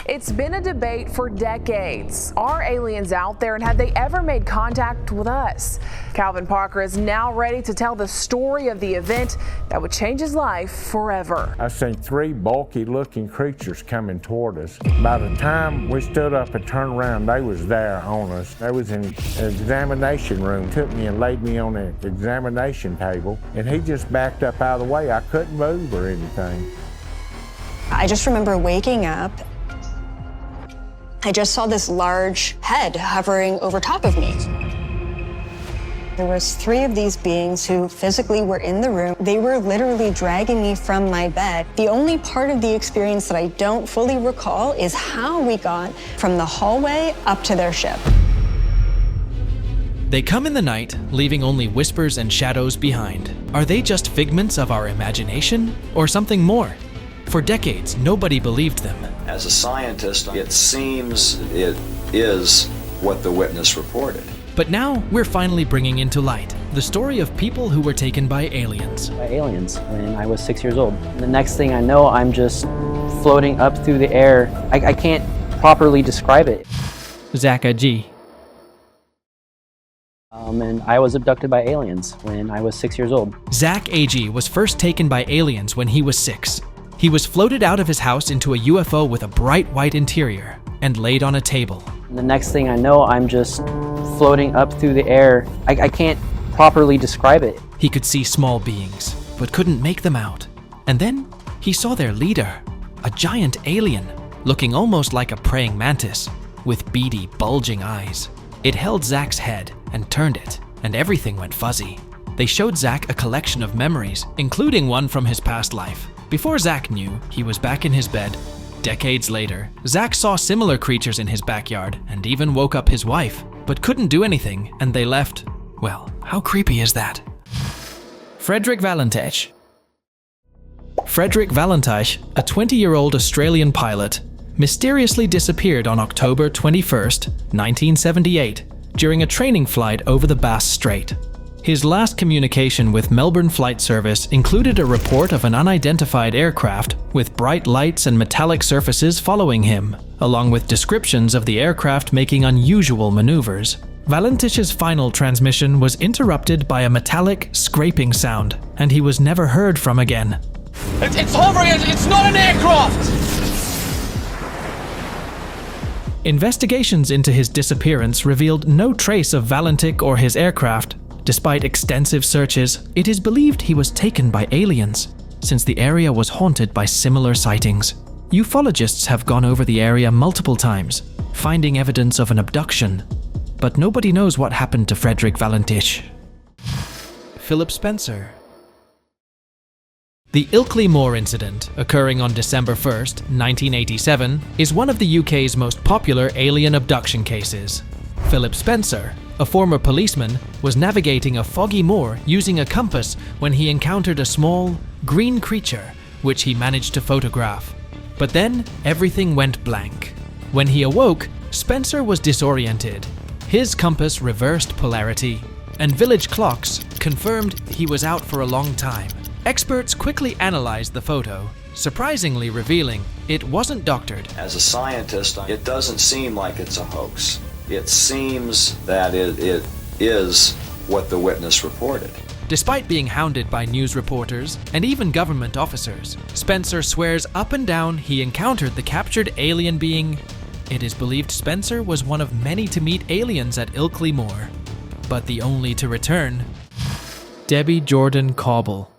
It's been a debate for decades. Are aliens out there, and have they ever made contact with us? Calvin Parker is now ready to tell the story of the event that would change his life forever. I seen three bulky looking creatures coming toward us. By the time we stood up and turned around, they was there on us. They was in an examination room, took me and laid me on the examination table, and he just backed up out of the way. I couldn't move or anything. I just remember waking up. I just saw this large head hovering over top of me. There was three of these beings who physically were in the room. They were literally dragging me from my bed. The only part of the experience that I don't fully recall is how we got from the hallway up to their ship. They come in the night, leaving only whispers and shadows behind. Are they just figments of our imagination, or something more? For decades, nobody believed them. As a scientist, it seems it is what the witness reported. But now, we're finally bringing into light the story of people who were taken by aliens. When I was 6 years old. The next thing I know, I'm just floating up through the air. I can't properly describe it. Zach G. And I was abducted by aliens when I was 6 years old. Zach A.G. was first taken by aliens when he was 6. He was floated out of his house into a UFO with a bright white interior and laid on a table. The next thing I know, I'm just floating up through the air. I can't properly describe it. He could see small beings, but couldn't make them out. And then he saw their leader, a giant alien, looking almost like a praying mantis, with beady, bulging eyes. It held Zach's head and turned it, and everything went fuzzy. They showed Zach a collection of memories, including one from his past life. Before Zach knew, he was back in his bed. Decades later, Zach saw similar creatures in his backyard and even woke up his wife, but couldn't do anything, and they left. Well, how creepy is that? Frederick Valentich. Frederick Valentich, a 20-year-old Australian pilot, mysteriously disappeared on October 21st, 1978, during a training flight over the Bass Strait. His last communication with Melbourne Flight Service included a report of an unidentified aircraft with bright lights and metallic surfaces following him, along with descriptions of the aircraft making unusual maneuvers. Valentich's final transmission was interrupted by a metallic, scraping sound, and he was never heard from again. It's hovering, it's not an aircraft! Investigations into his disappearance revealed no trace of Valentich or his aircraft. Despite extensive searches, it is believed he was taken by aliens, since the area was haunted by similar sightings. Ufologists have gone over the area multiple times, finding evidence of an abduction, but nobody knows what happened to Frederick Valentich. Philip Spencer. The Ilkley Moor incident, occurring on December 1st, 1987, is one of the UK's most popular alien abduction cases. Philip Spencer, a former policeman, was navigating a foggy moor using a compass when he encountered a small, green creature, which he managed to photograph. But then, everything went blank. When he awoke, Spencer was disoriented. His compass reversed polarity, and village clocks confirmed he was out for a long time. Experts quickly analyzed the photo, surprisingly revealing it wasn't doctored. As a scientist, it doesn't seem like it's a hoax. It seems that it is what the witness reported. Despite being hounded by news reporters and even government officers, Spencer swears up and down he encountered the captured alien being. It is believed Spencer was one of many to meet aliens at Ilkley Moor, but the only to return. Debbie Jordan Cauble.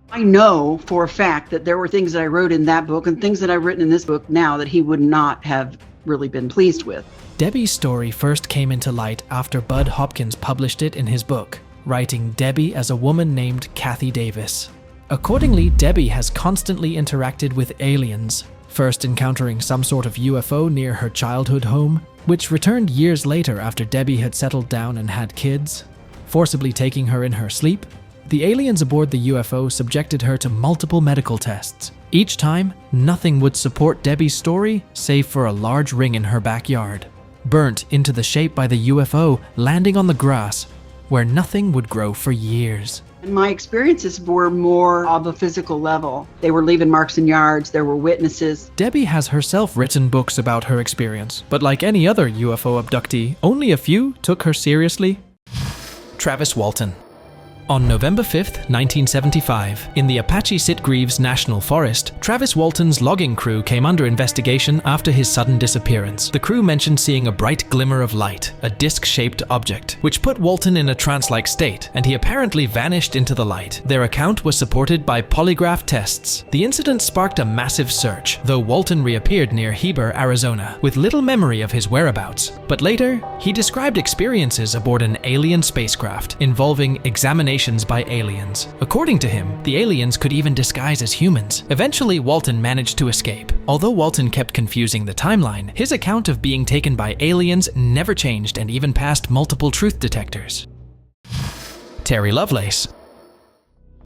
I know for a fact that there were things that I wrote in that book and things that I've written in this book now that he would not have really been pleased with. Debbie's story first came into light after Bud Hopkins published it in his book, writing Debbie as a woman named Kathy Davis. Accordingly, Debbie has constantly interacted with aliens, first encountering some sort of UFO near her childhood home, which returned years later after Debbie had settled down and had kids, forcibly taking her in her sleep. The aliens aboard the UFO subjected her to multiple medical tests. Each time, nothing would support Debbie's story save for a large ring in her backyard, burnt into the shape by the UFO landing on the grass, where nothing would grow for years. And my experiences were more of a physical level. They were leaving marks in yards, there were witnesses. Debbie has herself written books about her experience, but like any other UFO abductee, only a few took her seriously. Travis Walton. On November 5th, 1975, in the Apache Sitgreaves National Forest, Travis Walton's logging crew came under investigation after his sudden disappearance. The crew mentioned seeing a bright glimmer of light, a disc-shaped object, which put Walton in a trance-like state, and he apparently vanished into the light. Their account was supported by polygraph tests. The incident sparked a massive search, though Walton reappeared near Heber, Arizona, with little memory of his whereabouts. But later, he described experiences aboard an alien spacecraft involving examinations by aliens. According to him, the aliens could even disguise as humans. Eventually, Walton managed to escape. Although Walton kept confusing the timeline, his account of being taken by aliens never changed and even passed multiple truth detectors. Terry Lovelace.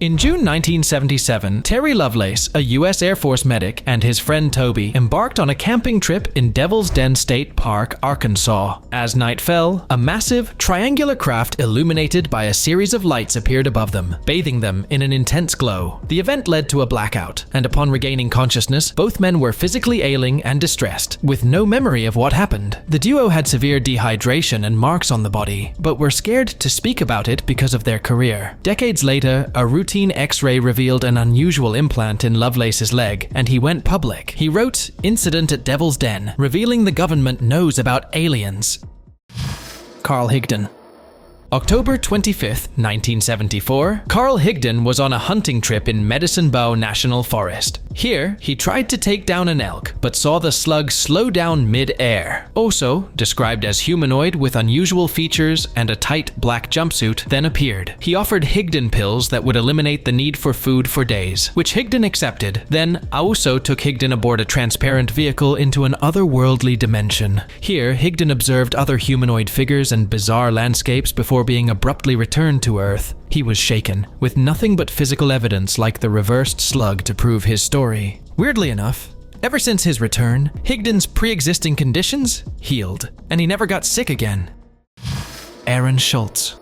In June 1977, Terry Lovelace, a U.S. Air Force medic, and his friend Toby embarked on a camping trip in Devil's Den State Park, Arkansas. As night fell, a massive, triangular craft illuminated by a series of lights appeared above them, bathing them in an intense glow. The event led to a blackout, and upon regaining consciousness, both men were physically ailing and distressed, with no memory of what happened. The duo had severe dehydration and marks on the body, but were scared to speak about it because of their career. Decades later, a routine X-ray revealed an unusual implant in Lovelace's leg, and he went public. He wrote, "Incident at Devil's Den, revealing the government knows about aliens." Carl Higdon. October 25th, 1974, Carl Higdon was on a hunting trip in Medicine Bow National Forest. Here, he tried to take down an elk, but saw the slug slow down mid-air. Also, described as humanoid with unusual features and a tight black jumpsuit, then appeared. He offered Higdon pills that would eliminate the need for food for days, which Higdon accepted. Then, Auso took Higdon aboard a transparent vehicle into an otherworldly dimension. Here, Higdon observed other humanoid figures and bizarre landscapes before being abruptly returned to Earth. He was shaken, with nothing but physical evidence like the reversed slug to prove his story. Weirdly enough, ever since his return, Higdon's pre-existing conditions healed, and he never got sick again. Aaron Schultz.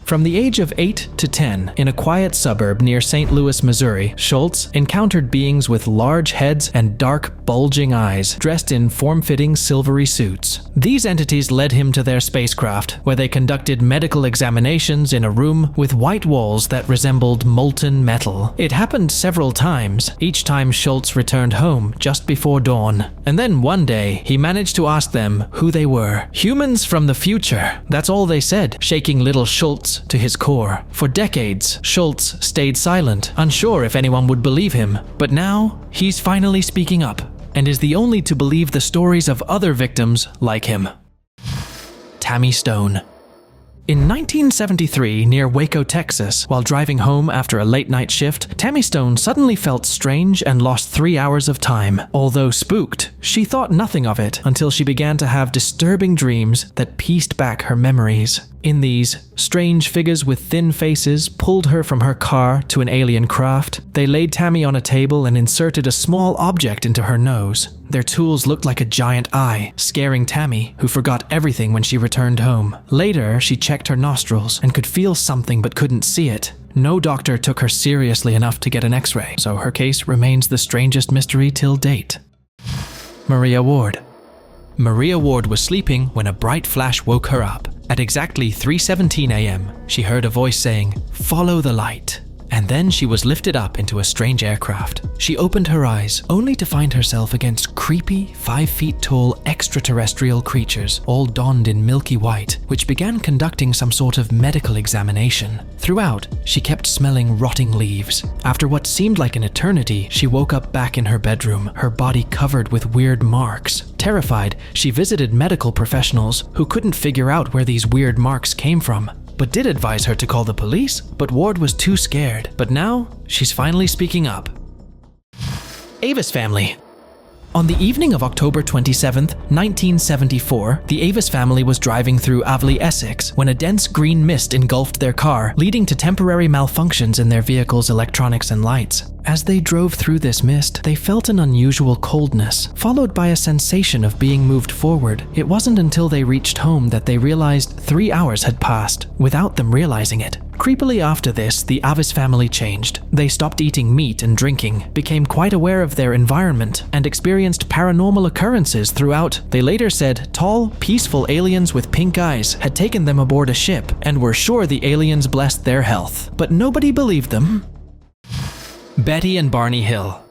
From the age of 8 to 10, in a quiet suburb near St. Louis, Missouri, Schultz encountered beings with large heads and dark, bulging eyes, dressed in form-fitting silvery suits. These entities led him to their spacecraft, where they conducted medical examinations in a room with white walls that resembled molten metal. It happened several times, each time Schultz returned home just before dawn. And then one day, he managed to ask them who they were. Humans from the future, that's all they said, shaking little Schultz to his core. For decades, Schultz stayed silent, unsure if anyone would believe him. But now, he's finally speaking up, and is the only to believe the stories of other victims like him. Tammy Stone. In 1973, near Waco, Texas, while driving home after a late-night shift, Tammy Stone suddenly felt strange and lost 3 hours of time. Although spooked, she thought nothing of it until she began to have disturbing dreams that pieced back her memories. In these, strange figures with thin faces pulled her from her car to an alien craft. They laid Tammy on a table and inserted a small object into her nose. Their tools looked like a giant eye, scaring Tammy, who forgot everything when she returned home. Later, she checked her nostrils and could feel something but couldn't see it. No doctor took her seriously enough to get an X-ray, so her case remains the strangest mystery till date. Maria Ward. Maria Ward was sleeping when a bright flash woke her up. At exactly 3:17 a.m., she heard a voice saying, "Follow the light." And then she was lifted up into a strange aircraft. She opened her eyes, only to find herself against creepy, 5 feet tall extraterrestrial creatures, all donned in milky white, which began conducting some sort of medical examination. Throughout, she kept smelling rotting leaves. After what seemed like an eternity, she woke up back in her bedroom, her body covered with weird marks. Terrified, she visited medical professionals who couldn't figure out where these weird marks came from, but did advise her to call the police, but Ward was too scared. But now, she's finally speaking up. Avis family. On the evening of October 27th, 1974, the Avis family was driving through Avley, Essex, when a dense green mist engulfed their car, leading to temporary malfunctions in their vehicle's electronics and lights. As they drove through this mist, they felt an unusual coldness, followed by a sensation of being moved forward. It wasn't until they reached home that they realized 3 hours had passed, without them realizing it. Creepily after this, the Avis family changed. They stopped eating meat and drinking, became quite aware of their environment, and experienced paranormal occurrences throughout. They later said tall, peaceful aliens with pink eyes had taken them aboard a ship and were sure the aliens blessed their health. But nobody believed them. Betty and Barney Hill.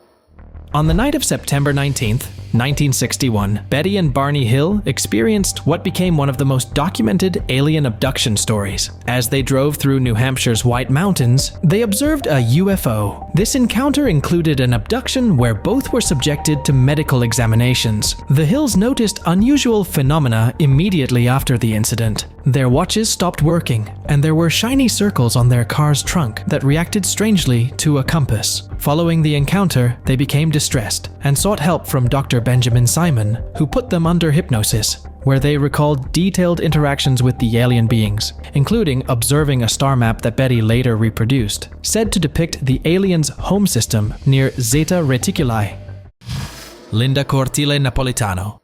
On the night of September 19th, 1961, Betty and Barney Hill experienced what became one of the most documented alien abduction stories. As they drove through New Hampshire's White Mountains, they observed a UFO. This encounter included an abduction where both were subjected to medical examinations. The Hills noticed unusual phenomena immediately after the incident. Their watches stopped working, and there were shiny circles on their car's trunk that reacted strangely to a compass. Following the encounter, they became distressed and sought help from Dr. Benjamin Simon, who put them under hypnosis, where they recalled detailed interactions with the alien beings, including observing a star map that Betty later reproduced, said to depict the aliens' home system near Zeta Reticuli. Linda Cortile Napolitano.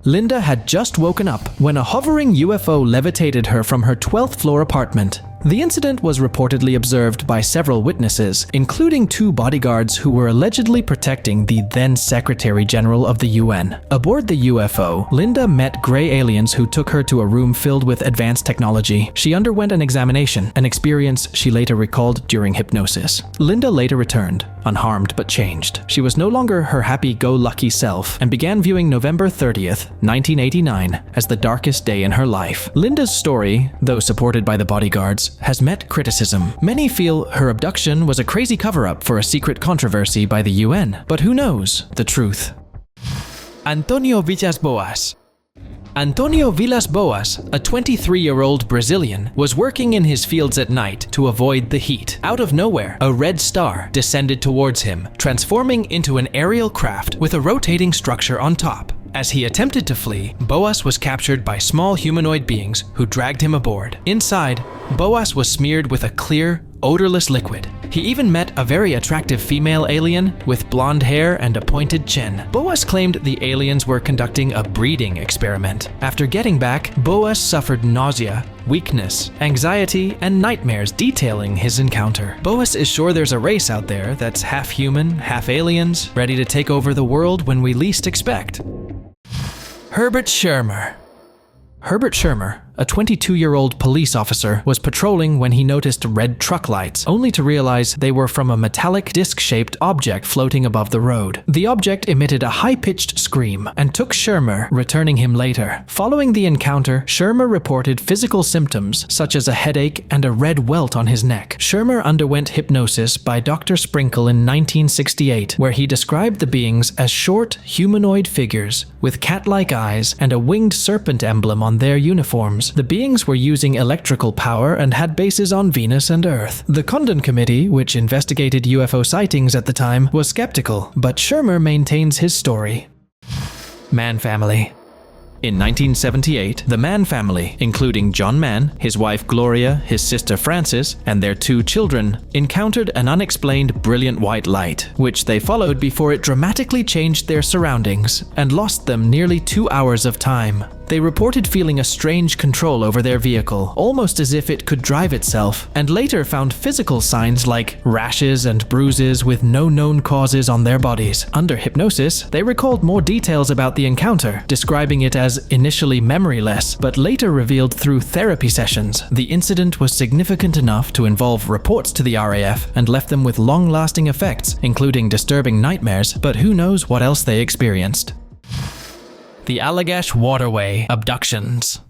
Linda had just woken up when a hovering UFO levitated her from her 12th floor apartment. The incident was reportedly observed by several witnesses, including 2 bodyguards who were allegedly protecting the then Secretary General of the UN. Aboard the UFO, Linda met gray aliens who took her to a room filled with advanced technology. She underwent an examination, an experience she later recalled during hypnosis. Linda later returned, unharmed but changed. She was no longer her happy-go-lucky self and began viewing November 30th, 1989 as the darkest day in her life. Linda's story, though supported by the bodyguards, has met criticism. Many feel her abduction was a crazy cover-up for a secret controversy by the UN, but who knows the truth? Antonio Villas-Boas. Antonio Villas-Boas, a 23-year-old Brazilian, was working in his fields at night to avoid the heat. Out of nowhere, a red star descended towards him, transforming into an aerial craft with a rotating structure on top. As he attempted to flee, Boas was captured by small humanoid beings who dragged him aboard. Inside, Boas was smeared with a clear, odorless liquid. He even met a very attractive female alien with blonde hair and a pointed chin. Boas claimed the aliens were conducting a breeding experiment. After getting back, Boas suffered nausea, weakness, anxiety, and nightmares detailing his encounter. Boas is sure there's a race out there that's half human, half aliens, ready to take over the world when we least expect. Herbert Schirmer. Herbert Schirmer, a 22-year-old police officer, was patrolling when he noticed red truck lights, only to realize they were from a metallic disc-shaped object floating above the road. The object emitted a high-pitched scream and took Schirmer, returning him later. Following the encounter, Schirmer reported physical symptoms such as a headache and a red welt on his neck. Schirmer underwent hypnosis by Dr. Sprinkle in 1968, where he described the beings as short, humanoid figures with cat-like eyes and a winged serpent emblem on their uniforms. The beings were using electrical power and had bases on Venus and Earth. The Condon Committee, which investigated UFO sightings at the time, was skeptical, but Schirmer maintains his story. Mann family. In 1978, the Mann family, including John Mann, his wife Gloria, his sister Frances, and their 2 children, encountered an unexplained brilliant white light, which they followed before it dramatically changed their surroundings and lost them nearly 2 hours of time. They reported feeling a strange control over their vehicle, almost as if it could drive itself, and later found physical signs like rashes and bruises with no known causes on their bodies. Under hypnosis, they recalled more details about the encounter, describing it as initially memoryless, but later revealed through therapy sessions the incident was significant enough to involve reports to the RAF and left them with long-lasting effects, including disturbing nightmares, but who knows what else they experienced. The Allagash Waterway Abductions.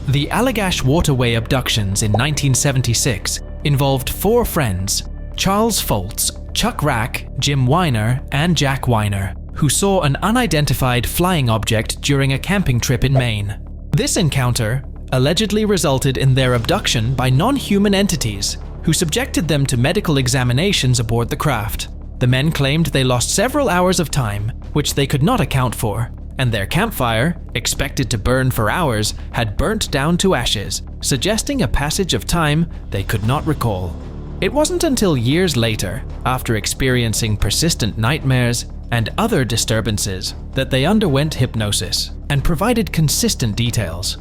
The Allagash Waterway abductions in 1976 involved 4 friends, Charles Foltz, Chuck Rack, Jim Weiner, and Jack Weiner, who saw an unidentified flying object during a camping trip in Maine. This encounter allegedly resulted in their abduction by non-human entities, who subjected them to medical examinations aboard the craft. The men claimed they lost several hours of time, which they could not account for, and their campfire, expected to burn for hours, had burnt down to ashes, suggesting a passage of time they could not recall. It wasn't until years later, after experiencing persistent nightmares and other disturbances, that they underwent hypnosis and provided consistent details.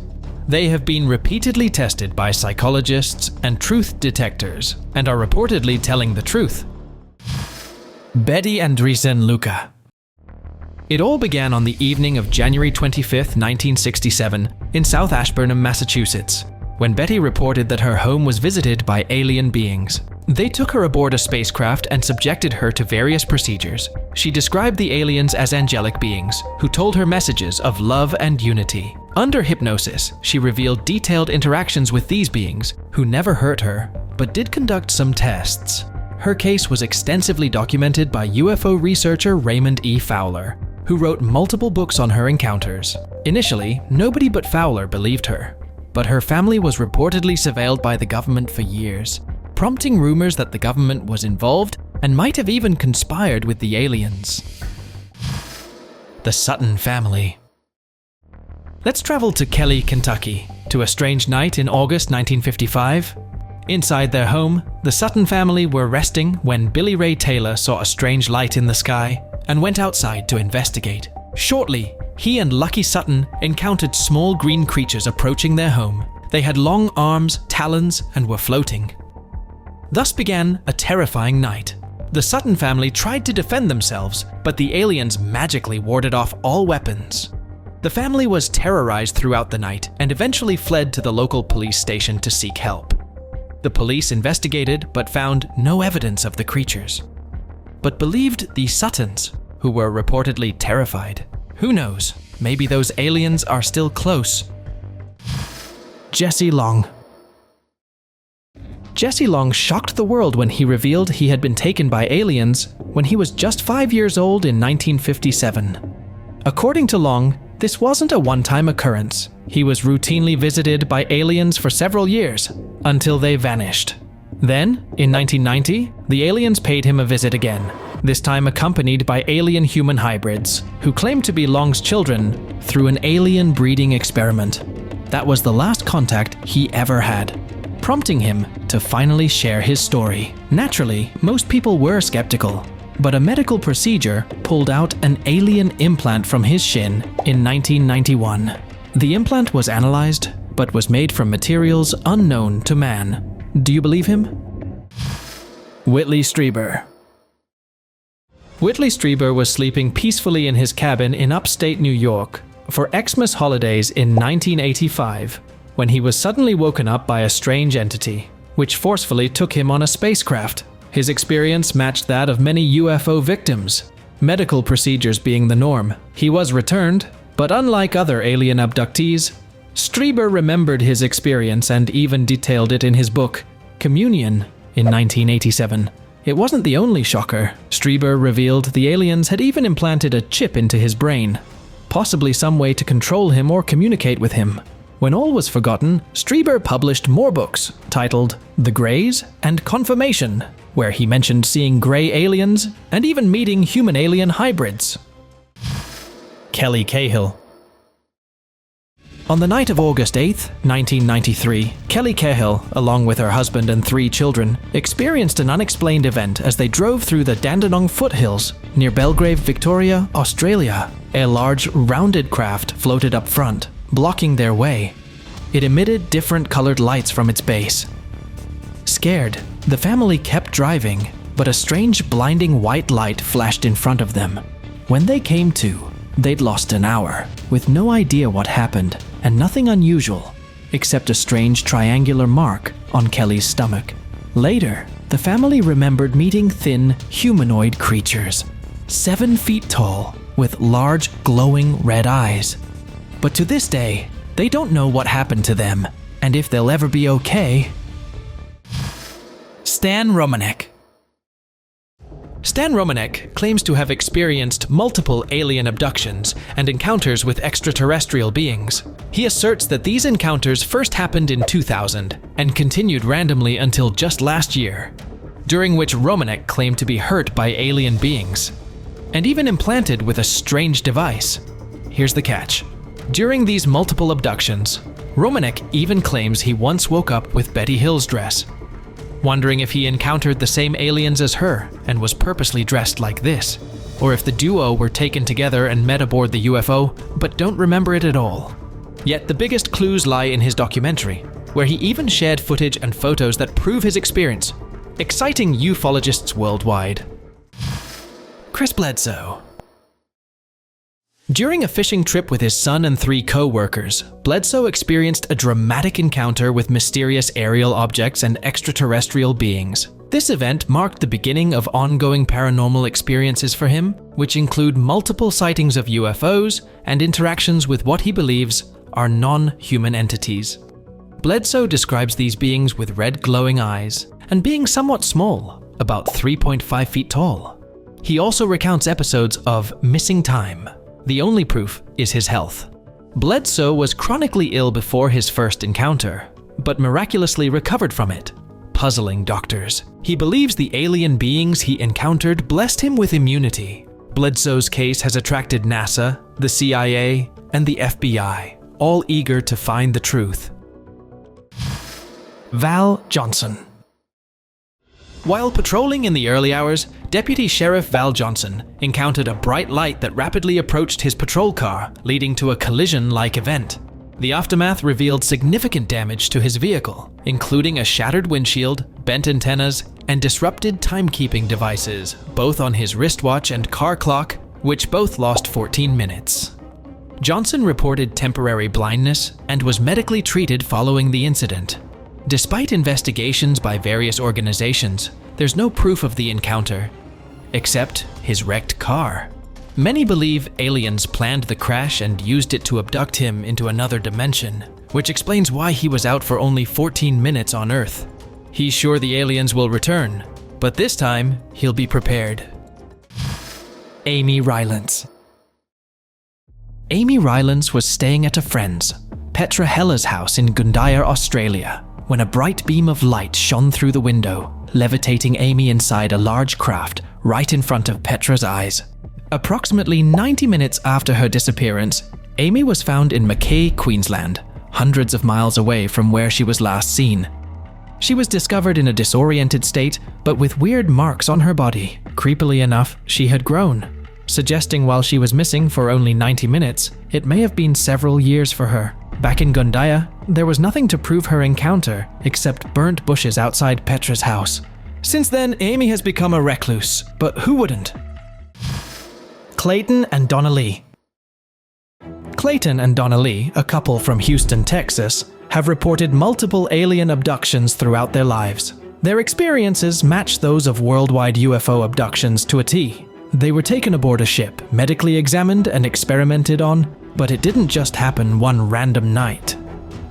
They have been repeatedly tested by psychologists and truth detectors and are reportedly telling the truth. Betty Andreessen Luca. It all began on the evening of January 25, 1967, in South Ashburnham, Massachusetts, when Betty reported that her home was visited by alien beings. They took her aboard a spacecraft and subjected her to various procedures. She described the aliens as angelic beings who told her messages of love and unity. Under hypnosis, she revealed detailed interactions with these beings who never hurt her, but did conduct some tests. Her case was extensively documented by UFO researcher Raymond E. Fowler, who wrote multiple books on her encounters. Initially, nobody but Fowler believed her, but her family was reportedly surveilled by the government for years, prompting rumors that the government was involved and might have even conspired with the aliens. The Sutton family. Let's travel to Kelly, Kentucky, to a strange night in August 1955. Inside their home, the Sutton family were resting when Billy Ray Taylor saw a strange light in the sky and went outside to investigate. Shortly, he and Lucky Sutton encountered small green creatures approaching their home. They had long arms, talons, and were floating. Thus began a terrifying night. The Sutton family tried to defend themselves, but the aliens magically warded off all weapons. The family was terrorized throughout the night and eventually fled to the local police station to seek help. The police investigated but found no evidence of the creatures, but believed the Suttons, who were reportedly terrified. Who knows, maybe those aliens are still close. Jesse Long. Jesse Long shocked the world when he revealed he had been taken by aliens when he was just 5 years old in 1957. According to Long, this wasn't a one-time occurrence. He was routinely visited by aliens for several years, until they vanished. Then, in 1990, the aliens paid him a visit again, this time accompanied by alien-human hybrids, who claimed to be Long's children through an alien breeding experiment. That was the last contact he ever had, prompting him to finally share his story. Naturally, most people were skeptical, but a medical procedure pulled out an alien implant from his shin in 1991. The implant was analyzed, but was made from materials unknown to man. Do you believe him? Whitley Strieber. Whitley Strieber was sleeping peacefully in his cabin in upstate New York for Xmas holidays in 1985, when he was suddenly woken up by a strange entity, which forcefully took him on a spacecraft. His experience matched that of many UFO victims, medical procedures being the norm. He was returned, but unlike other alien abductees, Strieber remembered his experience and even detailed it in his book, Communion, in 1987. It wasn't the only shocker. Strieber revealed the aliens had even implanted a chip into his brain, possibly some way to control him or communicate with him. When all was forgotten, Strieber published more books titled The Greys and Confirmation, where he mentioned seeing gray aliens and even meeting human-alien hybrids. Kelly Cahill. On the night of August 8, 1993, Kelly Cahill, along with her husband and 3 children, experienced an unexplained event as they drove through the Dandenong foothills near Belgrave, Victoria, Australia. A large, rounded craft floated up front, blocking their way. It emitted different colored lights from its base. Scared, the family kept driving, but a strange, blinding white light flashed in front of them. When they came to, they'd lost an hour, with no idea what happened, and nothing unusual, except a strange triangular mark on Kelly's stomach. Later, the family remembered meeting thin, humanoid creatures, 7 feet tall, with large, glowing red eyes. But to this day, they don't know what happened to them, and if they'll ever be okay. Stan Romanek. Stan Romanek claims to have experienced multiple alien abductions and encounters with extraterrestrial beings. He asserts that these encounters first happened in 2000 and continued randomly until just last year, during which Romanek claimed to be hurt by alien beings, and even implanted with a strange device. Here's the catch. During these multiple abductions, Romanek even claims he once woke up with Betty Hill's dress, wondering if he encountered the same aliens as her and was purposely dressed like this, or if the duo were taken together and met aboard the UFO but don't remember it at all. Yet the biggest clues lie in his documentary, where he even shared footage and photos that prove his experience, exciting ufologists worldwide. Chris Bledsoe. During a fishing trip with his son and 3 co-workers, Bledsoe experienced a dramatic encounter with mysterious aerial objects and extraterrestrial beings. This event marked the beginning of ongoing paranormal experiences for him, which include multiple sightings of UFOs and interactions with what he believes are non-human entities. Bledsoe describes these beings with red glowing eyes and being somewhat small, about 3.5 feet tall. He also recounts episodes of missing time. The only proof is his health. Bledsoe was chronically ill before his first encounter, but miraculously recovered from it, puzzling doctors. He believes the alien beings he encountered blessed him with immunity. Bledsoe's case has attracted NASA, the CIA, and the FBI, all eager to find the truth. Val Johnson. While patrolling in the early hours, Deputy Sheriff Val Johnson encountered a bright light that rapidly approached his patrol car, leading to a collision-like event. The aftermath revealed significant damage to his vehicle, including a shattered windshield, bent antennas, and disrupted timekeeping devices, both on his wristwatch and car clock, which both lost 14 minutes. Johnson reported temporary blindness and was medically treated following the incident. Despite investigations by various organizations, there's no proof of the encounter, except his wrecked car. Many believe aliens planned the crash and used it to abduct him into another dimension, which explains why he was out for only 14 minutes on Earth. He's sure the aliens will return, but this time he'll be prepared. Amy Rylance. Amy Rylance was staying at a friend's, Petra Hella's house in Gundyr, Australia, when a bright beam of light shone through the window, levitating Amy inside a large craft right in front of Petra's eyes. Approximately 90 minutes after her disappearance, Amy was found in Mackay, Queensland, hundreds of miles away from where she was last seen. She was discovered in a disoriented state, but with weird marks on her body. Creepily enough, she had grown, suggesting while she was missing for only 90 minutes, it may have been several years for her. Back in Gundyr, there was nothing to prove her encounter except burnt bushes outside Petra's house. Since then, Amy has become a recluse, but who wouldn't? Clayton and Donna Lee. Clayton and Donna Lee, a couple from Houston, Texas, have reported multiple alien abductions throughout their lives. Their experiences match those of worldwide UFO abductions to a T. They were taken aboard a ship, medically examined and experimented on, but it didn't just happen one random night.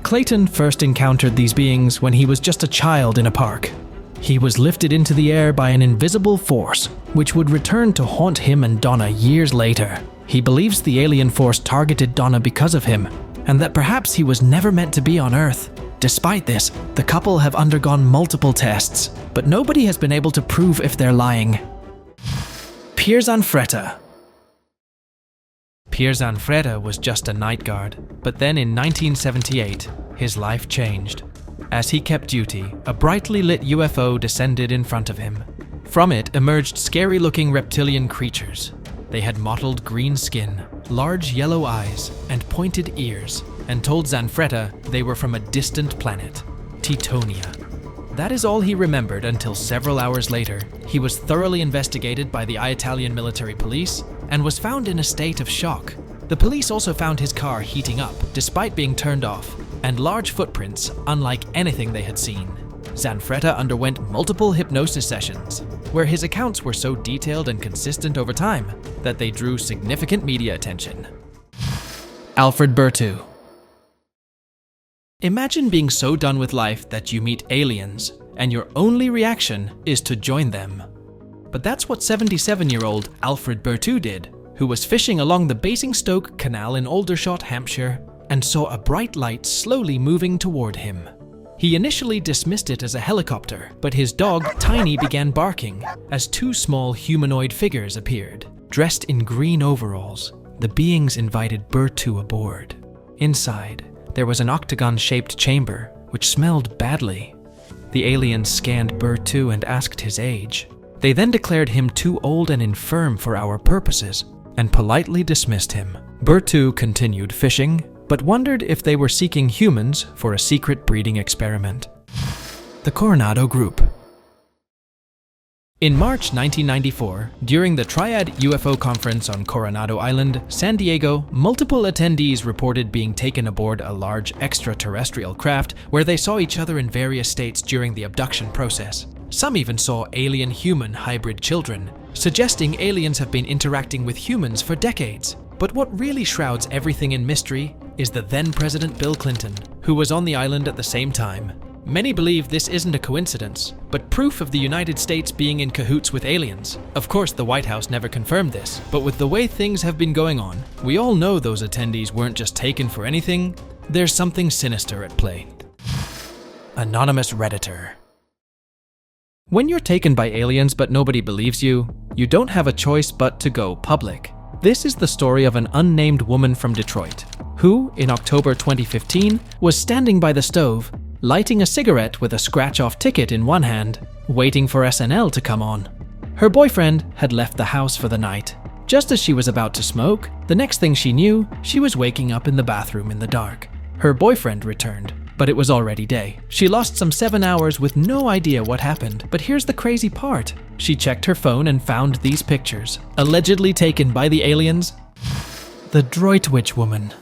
Clayton first encountered these beings when he was just a child in a park. He was lifted into the air by an invisible force, which would return to haunt him and Donna years later. He believes the alien force targeted Donna because of him, and that perhaps he was never meant to be on Earth. Despite this, the couple have undergone multiple tests, but nobody has been able to prove if they're lying. Pier Zanfretta. Pier Zanfretta was just a night guard, but then in 1978, his life changed. As he kept duty, a brightly lit UFO descended in front of him. From it emerged scary-looking reptilian creatures. They had mottled green skin, large yellow eyes, and pointed ears, and told Zanfretta they were from a distant planet, Titonia. That is all he remembered until several hours later, he was thoroughly investigated by the Italian military police and was found in a state of shock. The police also found his car heating up despite being turned off, and large footprints unlike anything they had seen. Zanfretta underwent multiple hypnosis sessions, where his accounts were so detailed and consistent over time that they drew significant media attention. Alfred Bertu. Imagine being so done with life that you meet aliens, and your only reaction is to join them. But that's what 77-year-old Alfred Bertu did, who was fishing along the Basingstoke Canal in Aldershot, Hampshire, and saw a bright light slowly moving toward him. He initially dismissed it as a helicopter, but his dog, Tiny, began barking as 2 small humanoid figures appeared. Dressed in green overalls, the beings invited Bertu aboard. Inside, there was an octagon-shaped chamber, which smelled badly. The aliens scanned Bertu and asked his age. They then declared him too old and infirm for our purposes, and politely dismissed him. Bertu continued fishing, but wondered if they were seeking humans for a secret breeding experiment. The Coronado Group. In March 1994, during the Triad UFO Conference on Coronado Island, San Diego, multiple attendees reported being taken aboard a large extraterrestrial craft where they saw each other in various states during the abduction process. Some even saw alien-human hybrid children, suggesting aliens have been interacting with humans for decades. But what really shrouds everything in mystery is the then-President Bill Clinton, who was on the island at the same time. Many believe this isn't a coincidence, but proof of the United States being in cahoots with aliens. Of course, the White House never confirmed this, but with the way things have been going on, we all know those attendees weren't just taken for anything. There's something sinister at play. Anonymous Redditor. When you're taken by aliens but nobody believes you, you don't have a choice but to go public. This is the story of an unnamed woman from Detroit, who, in October 2015, was standing by the stove, lighting a cigarette with a scratch-off ticket in one hand, waiting for SNL to come on. Her boyfriend had left the house for the night. Just as she was about to smoke, the next thing she knew, she was waking up in the bathroom in the dark. Her boyfriend returned, but it was already day. She lost some 7 hours with no idea what happened, but here's the crazy part. She checked her phone and found these pictures, allegedly taken by the aliens. The Droitwich Woman.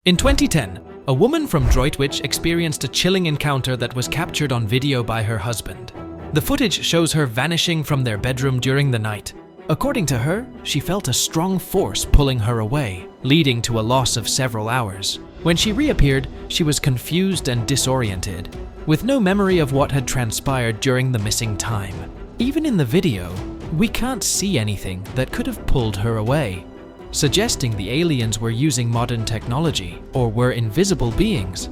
In 2010, a woman from Droitwich experienced a chilling encounter that was captured on video by her husband. The footage shows her vanishing from their bedroom during the night. According to her, she felt a strong force pulling her away, leading to a loss of several hours. When she reappeared, she was confused and disoriented, with no memory of what had transpired during the missing time. Even in the video, we can't see anything that could have pulled her away, suggesting the aliens were using modern technology or were invisible beings.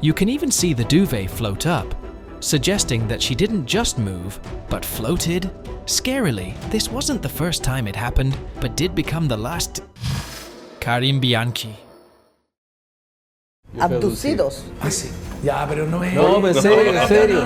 You can even see the duvet float up, suggesting that she didn't just move, but floated. Scarily, this wasn't the first time it happened, but did become the last. Karim Bianchi. Abducidos. Ah, sí. Ya, pero no es. No, en serio, en serio.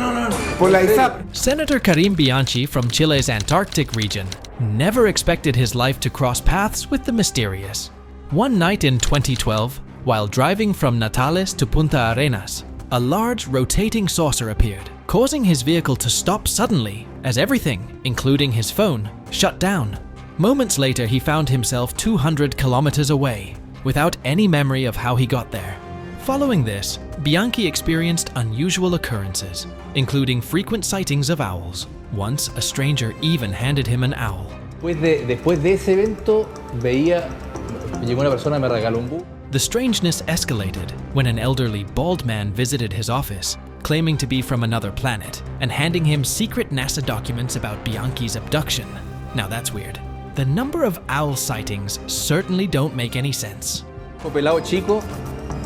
Por la ISAP. Senator Karim Bianchi from Chile's Antarctic region never expected his life to cross paths with the mysterious. One night in 2012, while driving from Natales to Punta Arenas, a large rotating saucer appeared, causing his vehicle to stop suddenly as everything, including his phone, shut down. Moments later, he found himself 200 kilometers away, without any memory of how he got there. Following this, Bianchi experienced unusual occurrences, including frequent sightings of owls. Once, a stranger even handed him an owl. Después de ese evento, llegó una persona y me regaló un búho. The strangeness escalated when an elderly bald man visited his office, claiming to be from another planet, and handing him secret NASA documents about Bianchi's abduction. Now that's weird. The number of owl sightings certainly don't make any sense. Un pelado chico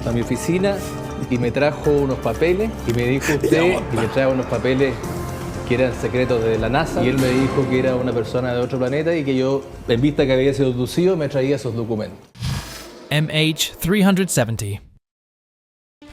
a mi oficina y me trajo unos papeles y me dijo usted y me trajo unos papeles que eran secretos de la NASA y él me dijo que era una persona de otro planeta y que yo, en vista que había sido abducido, me traía esos documentos. MH370.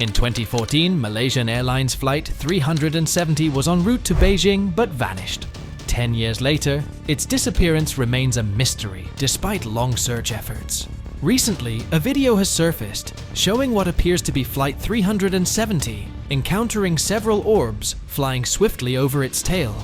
In 2014, Malaysian Airlines Flight 370 was en route to Beijing but vanished. 10 years later, its disappearance remains a mystery despite long search efforts. Recently, a video has surfaced showing what appears to be Flight 370 encountering several orbs flying swiftly over its tail.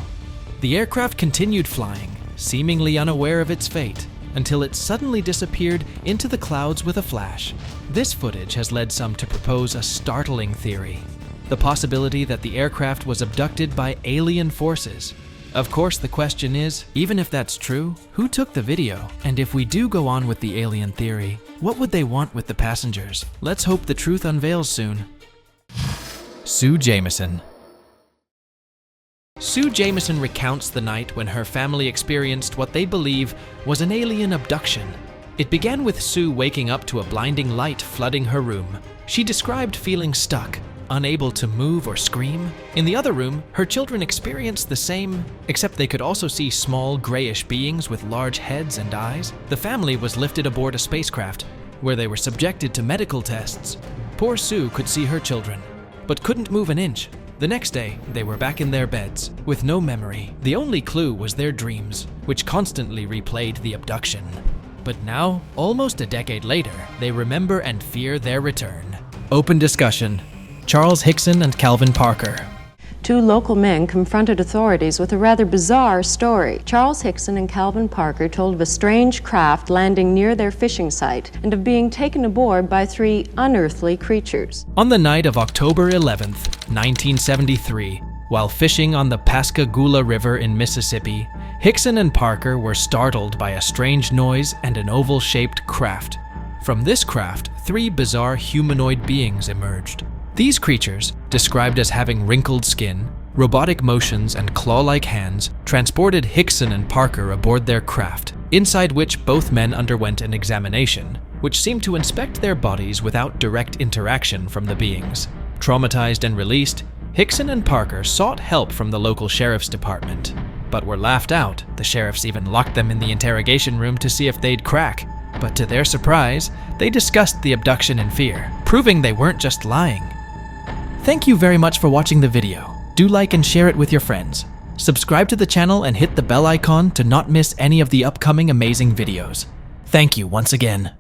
The aircraft continued flying, seemingly unaware of its fate, until it suddenly disappeared into the clouds with a flash. This footage has led some to propose a startling theory: the possibility that the aircraft was abducted by alien forces. Of course, the question is, even if that's true, who took the video? And if we do go on with the alien theory, what would they want with the passengers? Let's hope the truth unveils soon. Sue Jameson. Sue Jameson recounts the night when her family experienced what they believe was an alien abduction. It began with Sue waking up to a blinding light flooding her room. She described feeling stuck, unable to move or scream. In the other room, her children experienced the same, except they could also see small, grayish beings with large heads and eyes. The family was lifted aboard a spacecraft, where they were subjected to medical tests. Poor Sue could see her children, but couldn't move an inch. The next day, they were back in their beds, with no memory. The only clue was their dreams, which constantly replayed the abduction. But now, almost a decade later, they remember and fear their return. Open discussion. Charles Hickson and Calvin Parker. Two local men confronted authorities with a rather bizarre story. Charles Hickson and Calvin Parker told of a strange craft landing near their fishing site and of being taken aboard by three unearthly creatures. On the night of October 11th, 1973, while fishing on the Pascagoula River in Mississippi, Hickson and Parker were startled by a strange noise and an oval-shaped craft. From this craft, three bizarre humanoid beings emerged. These creatures, described as having wrinkled skin, robotic motions, and claw-like hands, transported Hickson and Parker aboard their craft, inside which both men underwent an examination, which seemed to inspect their bodies without direct interaction from the beings. Traumatized and released, Hickson and Parker sought help from the local sheriff's department, but were laughed out. The sheriffs even locked them in the interrogation room to see if they'd crack. But to their surprise, they discussed the abduction in fear, proving they weren't just lying. Thank you very much for watching the video. Do like and share it with your friends. Subscribe to the channel and hit the bell icon to not miss any of the upcoming amazing videos. Thank you once again.